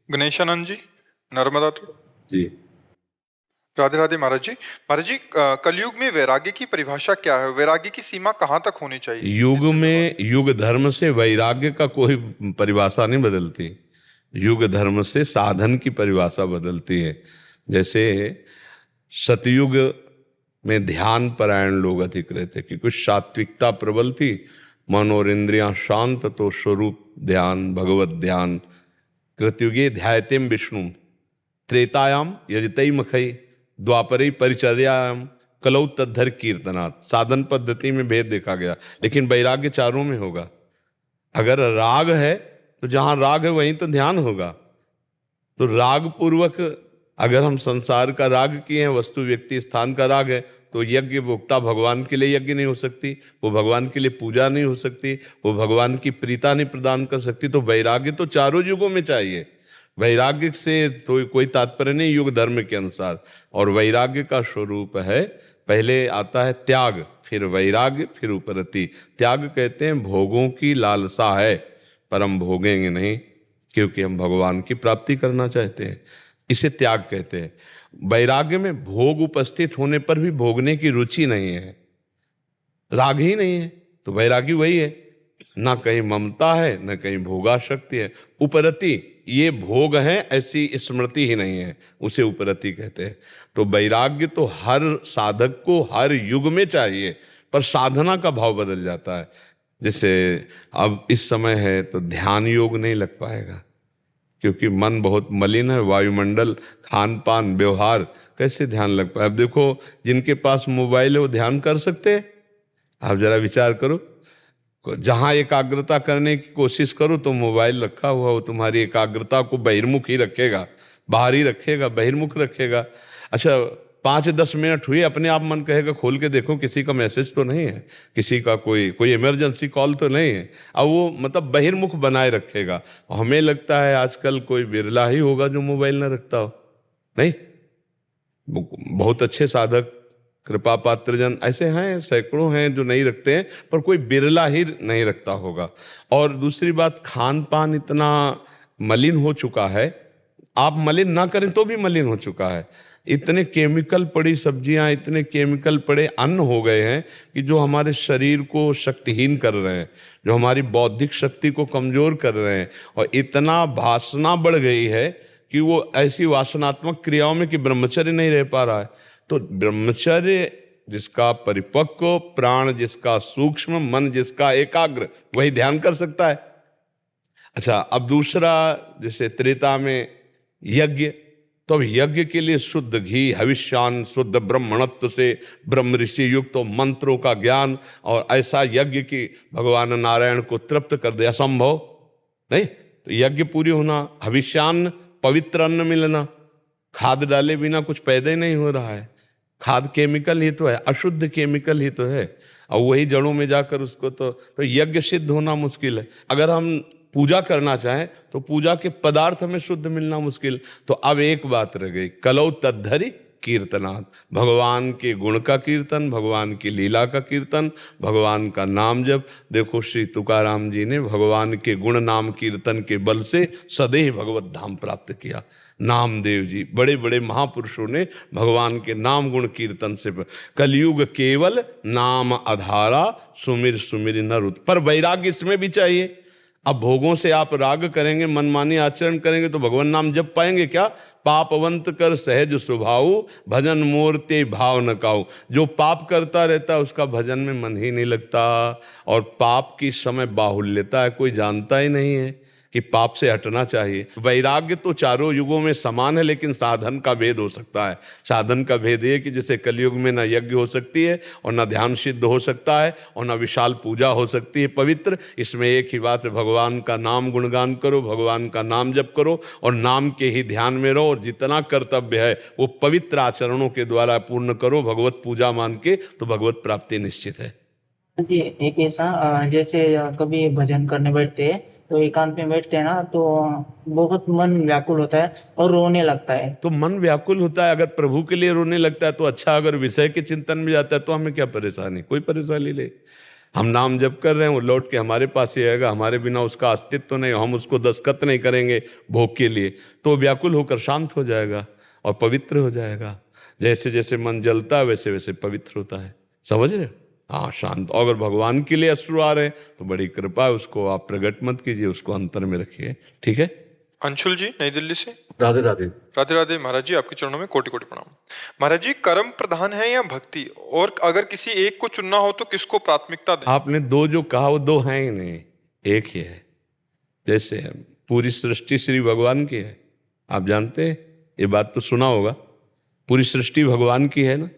गणेशानंद जी, नर्मदा तो जी। राधे राधे महाराज जी। महाराज जी, कलयुग में वैराग्य की परिभाषा क्या है? वैराग्य की सीमा कहाँ तक होनी चाहिए? युग में युग धर्म से वैराग्य का कोई परिभाषा नहीं बदलती। युग धर्म से साधन की परिभाषा बदलती है। जैसे सतयुग में ध्यान परायण लोग अधिक रहते क्योंकि सात्विकता प्रबल थी, मन और इंद्रियां शांत, तो स्वरूप ध्यान, भगवत ध्यान। कृतयुगे ध्यायतेम विष्णु, त्रेतायाम यजतई मखई, द्वापरे परिचर्यायाम, कलौ तद्धर कीर्तनात्। साधन पद्धति में भेद देखा गया, लेकिन वैराग्य चारों में होगा। अगर राग है तो जहां राग है वहीं तो ध्यान होगा। तो राग पूर्वक अगर हम संसार का राग किए हैं, वस्तु व्यक्ति स्थान का राग है, तो यज्ञ भोक्ता भगवान के लिए यज्ञ नहीं हो सकती, वो भगवान के लिए पूजा नहीं हो सकती, वो भगवान की प्रीता नहीं प्रदान कर सकती। तो वैराग्य तो चारों युगों में चाहिए। वैराग्य से तो कोई तात्पर्य नहीं युग धर्म के अनुसार। और वैराग्य का स्वरूप है, पहले आता है त्याग, फिर वैराग्य, फिर उपरति। त्याग कहते हैं भोगों की लालसा है पर हम भोगेंगे नहीं, क्योंकि हम भगवान की प्राप्ति करना चाहते हैं, इसे त्याग कहते हैं। वैराग्य में भोग उपस्थित होने पर भी भोगने की रुचि नहीं है, राग ही नहीं है, तो वैरागी वही है। ना कहीं ममता है, ना कहीं भोगाशक्ति है। उपरति, ये भोग है ऐसी स्मृति ही नहीं है, उसे उपरति कहते हैं। तो वैराग्य तो हर साधक को हर युग में चाहिए, पर साधना का भाव बदल जाता है। जैसे अब इस समय है तो ध्यान योग नहीं लग पाएगा, क्योंकि मन बहुत मलिन है, वायुमंडल, खान पान, व्यवहार, कैसे ध्यान लग पाए? अब देखो, जिनके पास मोबाइल है वो ध्यान कर सकते हैं? आप जरा विचार करो। जहां एकाग्रता करने की कोशिश करो तो मोबाइल रखा हुआ, वो तुम्हारी एकाग्रता को बहिर्मुख ही रखेगा, बाहरी रखेगा, बहिर्मुख रखेगा। अच्छा, 5-10 मिनट हुए, अपने आप मन कहेगा खोल के देखो किसी का मैसेज तो नहीं है, किसी का कोई इमरजेंसी कॉल तो नहीं है। अब वो मतलब बहिर्मुख बनाए रखेगा। हमें लगता है आजकल कोई बिरला ही होगा जो मोबाइल ना रखता हो। नहीं, बहुत अच्छे साधक, कृपा पात्रजन ऐसे हैं, सैकड़ों हैं जो नहीं रखते हैं, पर कोई बिरला ही नहीं रखता होगा। और दूसरी बात, खान पान इतना मलिन हो चुका है, आप मलिन ना करें तो भी मलिन हो चुका है। इतने केमिकल पड़ी सब्जियां, इतने केमिकल पड़े अन्न हो गए हैं कि जो हमारे शरीर को शक्तिहीन कर रहे हैं, जो हमारी बौद्धिक शक्ति को कमजोर कर रहे हैं। और इतना वासना बढ़ गई है कि वो ऐसी वासनात्मक क्रियाओं में कि ब्रह्मचर्य नहीं रह पा रहा है। तो ब्रह्मचर्य जिसका परिपक्व, प्राण जिसका सूक्ष्म, मन जिसका एकाग्र, वही ध्यान कर सकता है। अच्छा, अब दूसरा, जैसे त्रेता में यज्ञ, तो अब यज्ञ के लिए शुद्ध घी, हविष्यान, शुद्ध ब्रह्मणत्व से ब्रह्म ऋषि युक्त तो मंत्रों का ज्ञान, और ऐसा यज्ञ कि भगवान नारायण को तृप्त कर दे, असंभव नहीं। तो यज्ञ पूरी होना, हविष्यान पवित्र अन्न मिलना, खाद डाले बिना कुछ पैदा ही नहीं हो रहा है। खाद केमिकल ही तो है, अशुद्ध केमिकल ही तो है, और वही जड़ों में जाकर उसको तो यज्ञ सिद्ध होना मुश्किल है। अगर हम पूजा करना चाहें तो पूजा के पदार्थ हमें शुद्ध मिलना मुश्किल। तो अब एक बात रह गई, कलौ तद्धरि कीर्तनात्, भगवान के गुण का कीर्तन, भगवान की लीला का कीर्तन, भगवान का नाम जप। देखो, श्री तुकाराम जी ने भगवान के गुण नाम कीर्तन के बल से सदैव भगवत धाम प्राप्त किया। नामदेव जी, बड़े बड़े महापुरुषों ने भगवान के नाम गुण कीर्तन से, कलयुग केवल नाम आधारा, सुमिर सुमिर नर उत। पर वैराग्य इसमें भी चाहिए। अब भोगों से आप राग करेंगे, मनमानी आचरण करेंगे तो भगवान नाम जप पाएंगे क्या? पापवंत कर सहज स्वभाव, भजन मूर्ति भाव न काऊ। जो पाप करता रहता है उसका भजन में मन ही नहीं लगता, और पाप की समय बाहुल्यता है, कोई जानता ही नहीं है कि पाप से हटना चाहिए। वैराग्य तो चारों युगों में समान है, लेकिन साधन का भेद हो सकता है। साधन का भेद ये कि जैसे कलयुग में न यज्ञ हो सकती है, और न ध्यान सिद्ध हो सकता है, और न विशाल पूजा हो सकती है पवित्र। इसमें एक ही बात है, भगवान का नाम गुणगान करो, भगवान का नाम जप करो, और नाम के ही ध्यान में रहो, और जितना कर्तव्य है वो पवित्र आचरणों के द्वारा पूर्ण करो, भगवत पूजा मान के, तो भगवत प्राप्ति निश्चित है। जी, एक ऐसा जैसे कभी भजन करने बैठते हैं तो एकांत में बैठते हैं ना, तो बहुत मन व्याकुल होता है और रोने लगता है। तो मन व्याकुल होता है, अगर प्रभु के लिए रोने लगता है तो अच्छा, अगर विषय के चिंतन में जाता है तो हमें क्या परेशानी? कोई परेशानी नहीं। हम नाम जप कर रहे हैं, वो लौट के हमारे पास ही आएगा, हमारे बिना उसका अस्तित्व नहीं, हम उसको दस्तखत नहीं करेंगे भोग के लिए, तो वो व्याकुल होकर शांत हो जाएगा और पवित्र हो जाएगा। जैसे जैसे मन जलता है वैसे वैसे पवित्र होता है। समझ रहे हो? हाँ, शांत। अगर भगवान के लिए अश्रु आ रहे हैं तो बड़ी कृपा है, उसको आप प्रकट मत कीजिए, उसको अंतर में रखिए। ठीक है। अंशुल जी नई दिल्ली से। राधे राधे। राधे राधे महाराज जी, आपके चरणों में कोटि कोटि प्रणाम। महाराज जी, कर्म प्रधान है या भक्ति, और अगर किसी एक को चुनना हो तो किसको प्राथमिकता दें? आपने दो जो कहा वो दो हैं ही नहीं, एक ही है। जैसे पूरी सृष्टि श्री भगवान की है, आप जानते हैं, ये बात तो सुना होगा, पूरी सृष्टि भगवान की है ना।